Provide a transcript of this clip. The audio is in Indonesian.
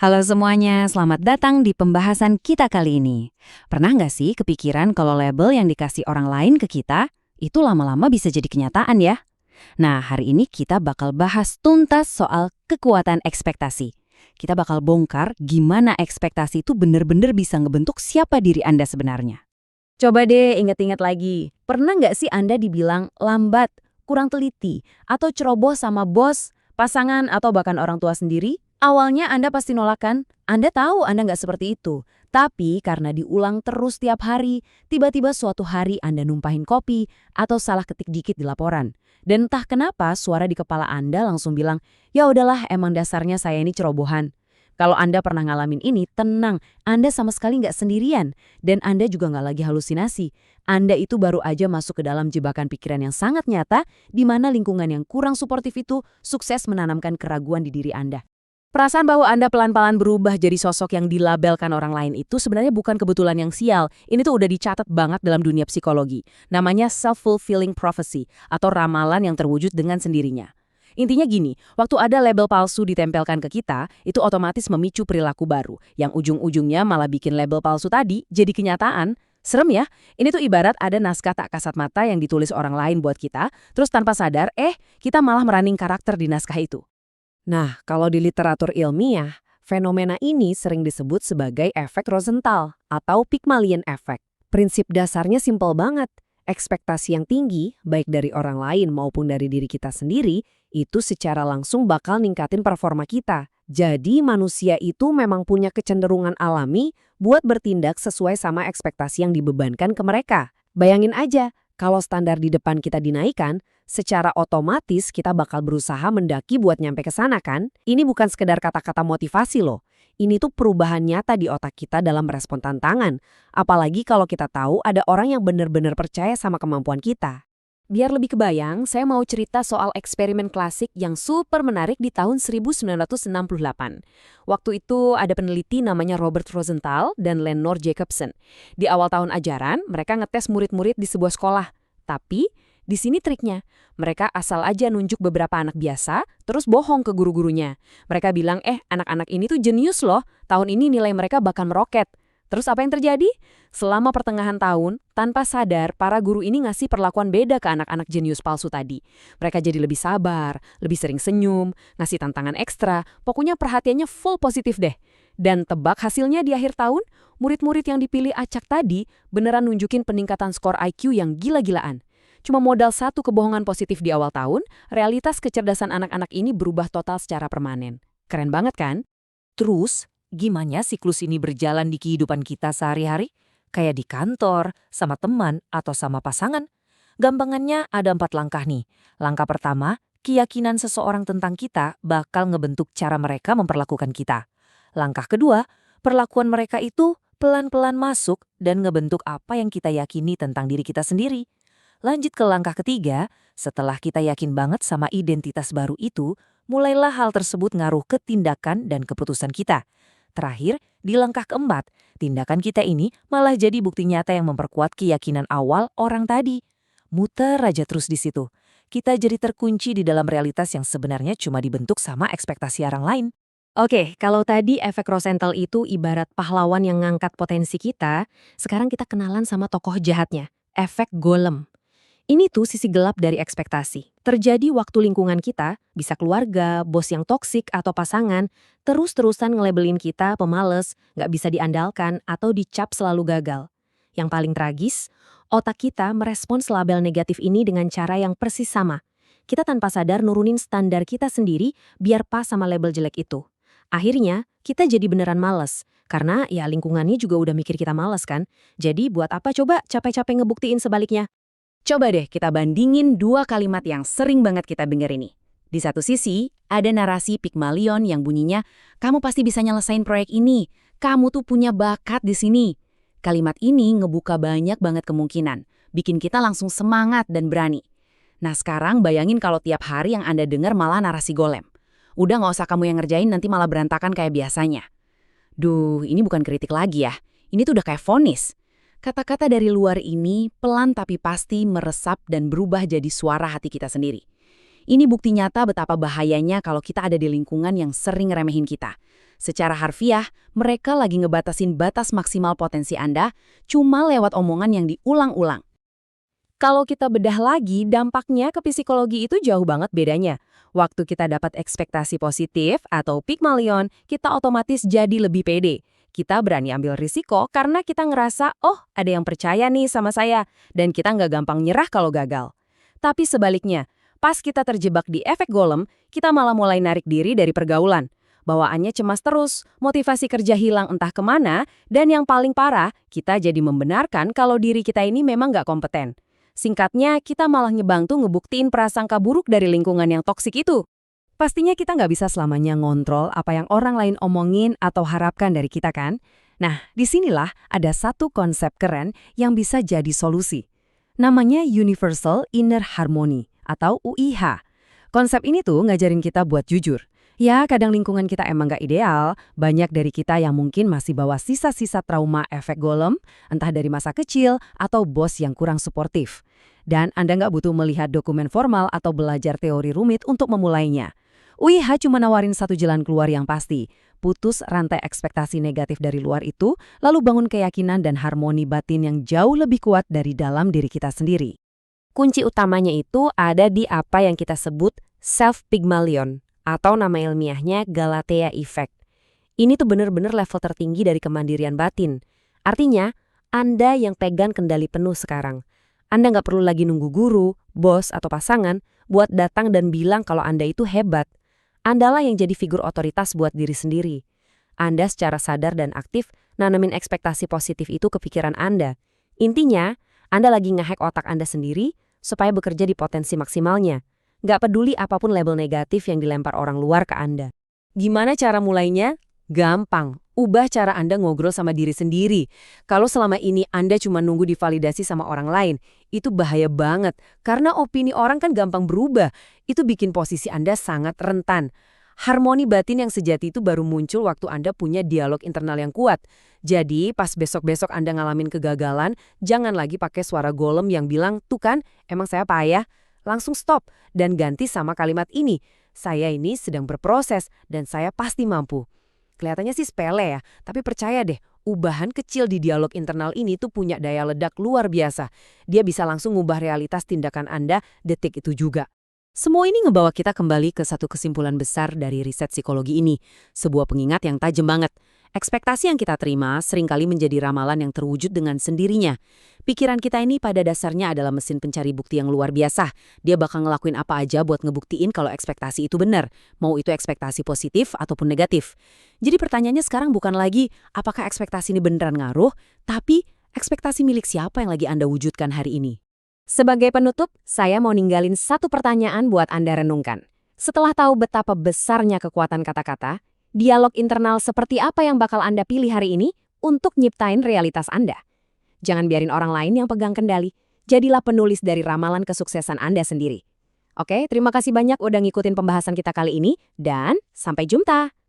Halo semuanya, selamat datang di pembahasan kita kali ini. Pernah nggak sih kepikiran kalau label yang dikasih orang lain ke kita, itu lama-lama bisa jadi kenyataan ya? Nah, hari ini kita bakal bahas tuntas soal kekuatan ekspektasi. Kita bakal bongkar gimana ekspektasi itu bener-bener bisa ngebentuk siapa diri Anda sebenarnya. Coba deh inget-inget lagi, pernah nggak sih Anda dibilang lambat, kurang teliti, atau ceroboh sama bos, pasangan, atau bahkan orang tua sendiri? Awalnya Anda pasti nolak kan? Anda tahu Anda nggak seperti itu. Tapi karena diulang terus tiap hari, tiba-tiba suatu hari Anda numpahin kopi atau salah ketik dikit di laporan. Dan entah kenapa suara di kepala Anda langsung bilang, ya udahlah emang dasarnya saya ini cerobohan. Kalau Anda pernah ngalamin ini, tenang, Anda sama sekali nggak sendirian. Dan Anda juga nggak lagi halusinasi. Anda itu baru aja masuk ke dalam jebakan pikiran yang sangat nyata, di mana lingkungan yang kurang suportif itu sukses menanamkan keraguan di diri Anda. Perasaan bahwa Anda pelan-pelan berubah jadi sosok yang dilabelkan orang lain itu sebenarnya bukan kebetulan yang sial. Ini tuh udah dicatat banget dalam dunia psikologi. Namanya self-fulfilling prophecy atau ramalan yang terwujud dengan sendirinya. Intinya gini, waktu ada label palsu ditempelkan ke kita, itu otomatis memicu perilaku baru, yang ujung-ujungnya malah bikin label palsu tadi jadi kenyataan. Serem ya? Ini tuh ibarat ada naskah tak kasat mata yang ditulis orang lain buat kita, terus tanpa sadar, kita malah meraning karakter di naskah itu. Nah, kalau di literatur ilmiah, fenomena ini sering disebut sebagai efek Rosenthal atau Pygmalion Effect. Prinsip dasarnya simpel banget. Ekspektasi yang tinggi, baik dari orang lain maupun dari diri kita sendiri, itu secara langsung bakal ningkatin performa kita. Jadi manusia itu memang punya kecenderungan alami buat bertindak sesuai sama ekspektasi yang dibebankan ke mereka. Bayangin aja, kalau standar di depan kita dinaikkan, secara otomatis kita bakal berusaha mendaki buat nyampe ke sana kan? Ini bukan sekedar kata-kata motivasi loh. Ini tuh perubahan nyata di otak kita dalam respon tantangan. Apalagi kalau kita tahu ada orang yang benar-benar percaya sama kemampuan kita. Biar lebih kebayang, saya mau cerita soal eksperimen klasik yang super menarik di tahun 1968. Waktu itu ada peneliti namanya Robert Rosenthal dan Lenore Jacobson. Di awal tahun ajaran, mereka ngetes murid-murid di sebuah sekolah. Tapi, di sini triknya. Mereka asal aja nunjuk beberapa anak biasa, terus bohong ke guru-gurunya. Mereka bilang, anak-anak ini tuh jenius loh, tahun ini nilai mereka bakal meroket. Terus apa yang terjadi? Selama pertengahan tahun, tanpa sadar, para guru ini ngasih perlakuan beda ke anak-anak jenius palsu tadi. Mereka jadi lebih sabar, lebih sering senyum, ngasih tantangan ekstra, pokoknya perhatiannya full positif deh. Dan tebak hasilnya di akhir tahun, murid-murid yang dipilih acak tadi beneran nunjukin peningkatan skor IQ yang gila-gilaan. Cuma modal satu kebohongan positif di awal tahun, realitas kecerdasan anak-anak ini berubah total secara permanen. Keren banget kan? Terus, gimana siklus ini berjalan di kehidupan kita sehari-hari? Kayak di kantor, sama teman, atau sama pasangan? Gampangannya ada 4 langkah nih. Langkah pertama, keyakinan seseorang tentang kita bakal ngebentuk cara mereka memperlakukan kita. Langkah kedua, perlakuan mereka itu pelan-pelan masuk dan ngebentuk apa yang kita yakini tentang diri kita sendiri. Lanjut ke langkah ketiga, setelah kita yakin banget sama identitas baru itu, mulailah hal tersebut ngaruh ke tindakan dan keputusan kita. Terakhir, di langkah keempat, tindakan kita ini malah jadi bukti nyata yang memperkuat keyakinan awal orang tadi. Muter aja terus di situ. Kita jadi terkunci di dalam realitas yang sebenarnya cuma dibentuk sama ekspektasi orang lain. Oke, kalau tadi efek Rosenthal itu ibarat pahlawan yang ngangkat potensi kita, sekarang kita kenalan sama tokoh jahatnya, efek Golem. Ini tuh sisi gelap dari ekspektasi. Terjadi waktu lingkungan kita, bisa keluarga, bos yang toksik atau pasangan, terus-terusan ngelabelin kita pemalas, nggak bisa diandalkan, atau dicap selalu gagal. Yang paling tragis, otak kita merespons label negatif ini dengan cara yang persis sama. Kita tanpa sadar nurunin standar kita sendiri biar pas sama label jelek itu. Akhirnya, kita jadi beneran males. Karena ya lingkungannya juga udah mikir kita males kan. Jadi buat apa coba capek-capek ngebuktiin sebaliknya? Coba deh kita bandingin dua kalimat yang sering banget kita dengar ini. Di satu sisi, ada narasi Pygmalion yang bunyinya, kamu pasti bisa nyelesain proyek ini, kamu tuh punya bakat di sini. Kalimat ini ngebuka banyak banget kemungkinan, bikin kita langsung semangat dan berani. Nah sekarang bayangin kalau tiap hari yang Anda dengar malah narasi golem. Udah nggak usah kamu yang ngerjain, nanti malah berantakan kayak biasanya. Duh, ini bukan kritik lagi ya, ini tuh udah kayak vonis. Kata-kata dari luar ini pelan tapi pasti meresap dan berubah jadi suara hati kita sendiri. Ini bukti nyata betapa bahayanya kalau kita ada di lingkungan yang sering ngeremehin kita. Secara harfiah, mereka lagi ngebatasin batas maksimal potensi Anda cuma lewat omongan yang diulang-ulang. Kalau kita bedah lagi, dampaknya ke psikologi itu jauh banget bedanya. Waktu kita dapat ekspektasi positif atau Pygmalion, kita otomatis jadi lebih pede. Kita berani ambil risiko karena kita ngerasa, oh ada yang percaya nih sama saya, dan kita nggak gampang nyerah kalau gagal. Tapi sebaliknya, pas kita terjebak di efek golem, kita malah mulai narik diri dari pergaulan. Bawaannya cemas terus, motivasi kerja hilang entah kemana, dan yang paling parah, kita jadi membenarkan kalau diri kita ini memang nggak kompeten. Singkatnya, kita malah ngebantu ngebuktiin prasangka buruk dari lingkungan yang toksik itu. Pastinya kita nggak bisa selamanya ngontrol apa yang orang lain omongin atau harapkan dari kita kan? Nah, disinilah ada satu konsep keren yang bisa jadi solusi. Namanya Universal Inner Harmony atau UIH. Konsep ini tuh ngajarin kita buat jujur. Ya, kadang lingkungan kita emang nggak ideal. Banyak dari kita yang mungkin masih bawa sisa-sisa trauma efek golem, entah dari masa kecil atau bos yang kurang suportif. Dan Anda nggak butuh melihat dokumen formal atau belajar teori rumit untuk memulainya. UIH cuma nawarin satu jalan keluar yang pasti. Putus rantai ekspektasi negatif dari luar itu, lalu bangun keyakinan dan harmoni batin yang jauh lebih kuat dari dalam diri kita sendiri. Kunci utamanya itu ada di apa yang kita sebut self-Pygmalion, atau nama ilmiahnya Galatea Effect. Ini tuh bener-bener level tertinggi dari kemandirian batin. Artinya, Anda yang pegang kendali penuh sekarang. Anda nggak perlu lagi nunggu guru, bos, atau pasangan buat datang dan bilang kalau Anda itu hebat. Andalah yang jadi figur otoritas buat diri sendiri. Anda secara sadar dan aktif nanamin ekspektasi positif itu ke pikiran Anda. Intinya, Anda lagi ngehack otak Anda sendiri supaya bekerja di potensi maksimalnya. Nggak peduli apapun label negatif yang dilempar orang luar ke Anda. Gimana cara mulainya? Gampang. Ubah cara Anda ngobrol sama diri sendiri. Kalau selama ini Anda cuma nunggu divalidasi sama orang lain, itu bahaya banget. Karena opini orang kan gampang berubah. Itu bikin posisi Anda sangat rentan. Harmoni batin yang sejati itu baru muncul waktu Anda punya dialog internal yang kuat. Jadi, pas besok-besok Anda ngalamin kegagalan, jangan lagi pakai suara golem yang bilang, tuh kan, emang saya payah. Langsung stop dan ganti sama kalimat ini. Saya ini sedang berproses dan saya pasti mampu. Kelihatannya sih sepele ya, tapi percaya deh, ubahan kecil di dialog internal ini tuh punya daya ledak luar biasa. Dia bisa langsung ngubah realitas tindakan Anda detik itu juga. Semua ini ngebawa kita kembali ke satu kesimpulan besar dari riset psikologi ini. Sebuah pengingat yang tajam banget. Ekspektasi yang kita terima seringkali menjadi ramalan yang terwujud dengan sendirinya. Pikiran kita ini pada dasarnya adalah mesin pencari bukti yang luar biasa. Dia bakal ngelakuin apa aja buat ngebuktiin kalau ekspektasi itu benar. Mau itu ekspektasi positif ataupun negatif. Jadi pertanyaannya sekarang bukan lagi apakah ekspektasi ini beneran ngaruh, tapi ekspektasi milik siapa yang lagi Anda wujudkan hari ini. Sebagai penutup, saya mau ninggalin satu pertanyaan buat Anda renungkan. Setelah tahu betapa besarnya kekuatan kata-kata, dialog internal seperti apa yang bakal Anda pilih hari ini untuk nyiptain realitas Anda? Jangan biarin orang lain yang pegang kendali. Jadilah penulis dari ramalan kesuksesan Anda sendiri. Oke, terima kasih banyak udah ngikutin pembahasan kita kali ini, dan sampai jumpa!